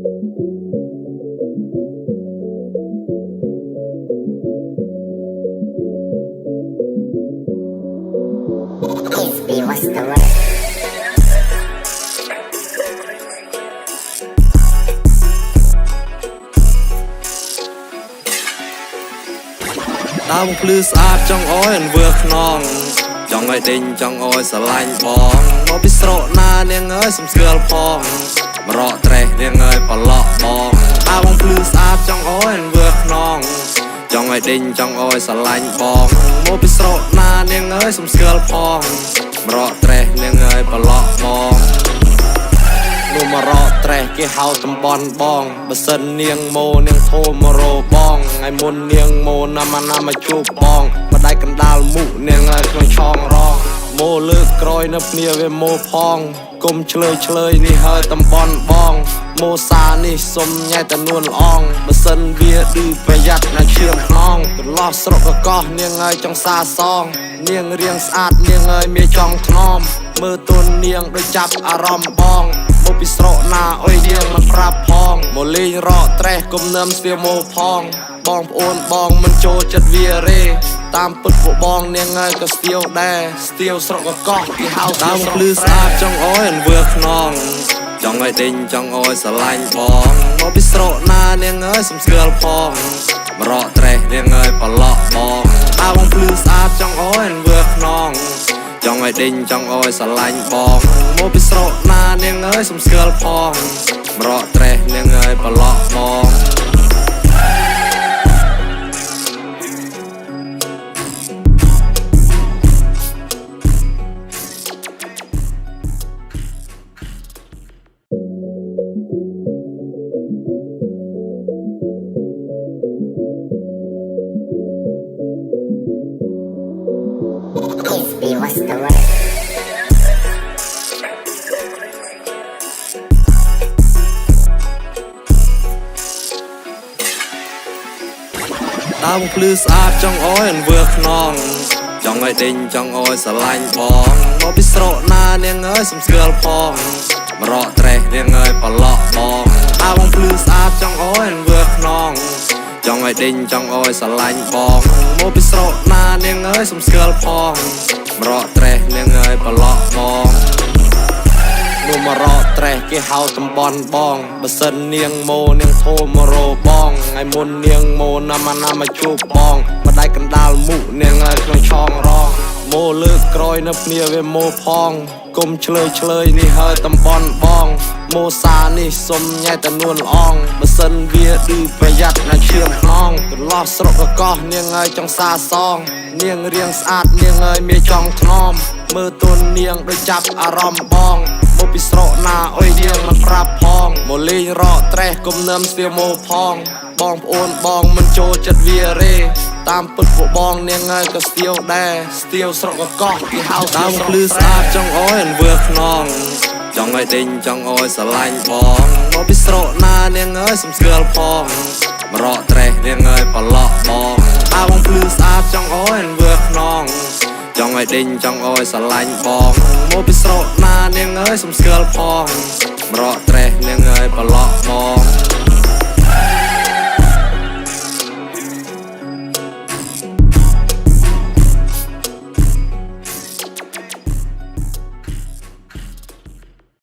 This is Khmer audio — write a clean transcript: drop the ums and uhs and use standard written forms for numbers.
What's the word? ដើមភ្លឺស្អាតចង់អោយអនវើខ្នងចង់ឲ្យដេញចង់អោយស្រឡាញ់បងមកពីស្រកណានាងអើយសំស្គាល់ផងមរកត្រេះនាងអើយប្រឡក់បងដើមភ្លឺស្អាតចង់អោយអនវើខ្នងចង់ឲ្យដេញចង់អោយស្រឡាញ់បងមកពីស្រកណានាងអើយសំស្គាល់ផងមរកត្រេះនាងអើយប្រឡក់បងនោះមករកត្រេះគេហៅតំបន់បងបើសិននាងម៉ូនាងធូមរោបងថ្ងៃមុននាងម៉ូណាមកជួបបងបដៃកណ្ដាលមុខនាងឲ្យក្នុងឆងរងម៉ូលើកក្រោយនៅភ្នាវាម៉ូផងគុំឆ្លើយនេះហើយតំបន់បងម៉ូសានេះសុំញ៉ែតនួនល្អងបើសិនវាឌឺប្រយ័ត្នណាឈាមខ្នងកន្លោះស្រុកកកោះនាងឲ្យចង់សាសងនាងរៀងស្អាតនាងឲ្យមានចង់ថ្នមមើលទូននាងដូចចាប់អារម្មណ៍បងមកពីស្រកណាអុយនាងមិនប្រាប់ផងមកលេងរកត្រេះគុំនឹមស្ទាម៉ូផងបងប្អូនបងមិនចូលចិត្តវារេតាមពុតពួកបងនាងហើយក៏ស្ទាវដែរស្ទាវស្រកកកោះគេហៅដើមភ្លឺស្អាតចង់អោយអនវើខ្នងចង់ឲ្យដេញចង់អោយស្រឡាញ់បងមកពីស្រកណានាងអើយសំស្គាល់ផងមរកត្រេះនាងអើយប្រឡក់បងដើមភ្លឺស្អាតចង់អោយអនវើខ្នងចង់ឲ្យដេញចង់អោយស្រឡាញ់បងមកពីស្រកណានាងអើយសំស្គាល់ផងមរកត្រេះនាងអើយប្រឡក់បងWhat's the word? ដើមភ្លឺស្អាតចង់អោយអនវើខ្នងចង់ឲ្យដេញចង់អោយស្រឡាញ់បងមកពីស្រកណានាងអើយសំស្គាល់ផងមរកត្រេះនាងអើយប្រឡក់បងដើមភ្លឺស្អាតចង់អោយអនវើខ្នងចង់ឲ្យដេញចង់អោយស្រឡាញ់បងមកពីស្រកណានាងអើយសំស្គាល់ផងមរកត្រេះនាងអើយប្រឡក់បងនោះមករកត្រេះគេហៅតំបន់បងបើសិននាងម៉ូនាងធូមរោបងថ្ងៃមុននាងម៉ូណាមកជួបបងបដៃកណ្ដាលមុខនាងឲ្យក្នុងឆងរងម៉ូលើកក្រោយនៅភ្នាវាម៉ូផងគុំឆ្លើយនេះហើយតំបន់បងម៉ូសានេះសុំញ៉ែតនួនល្អងបើសិនវាឌឺប្រយ័ត្នណាឈាមខ្នងកន្លោះស្រុកកកោះនាងឲ្យចង់សាសងនាងរៀងស្អាតនាងឲ្យមានចង់ថ្នមមើលទូននាងដូចចាប់អារម្មណ៍បងមកពីស្រកណាអុយនាងមិនប្រាប់ផងមកលេងរកត្រេះគុំនឹមស្ទាម៉ូផងបងប្អូនបងមិនចូលចិត្តវារេតាមពុតពួកបងនាងហើយក៏ស្ទាវដែរស្ទាវស្រកកកោះគេហៅដើមភ្លឺស្អាតចង់អោយអនវើខ្នងចង់ឲ្យដេញចង់អោយស្រឡាញ់បងមកពីស្រកណានាងអើយសំស្គាល់ផងមរកត្រេះនាងអើយប្រឡក់បងដើមភ្លឺស្អាតចង់អោយអនវើខ្នងចង់ឲ្យដេញចង់អោយស្រឡាញ់បងមកពីស្រកណានាងអើយសំស្គាល់ផងមរកត្រេះនាងអើយប្រឡក់បង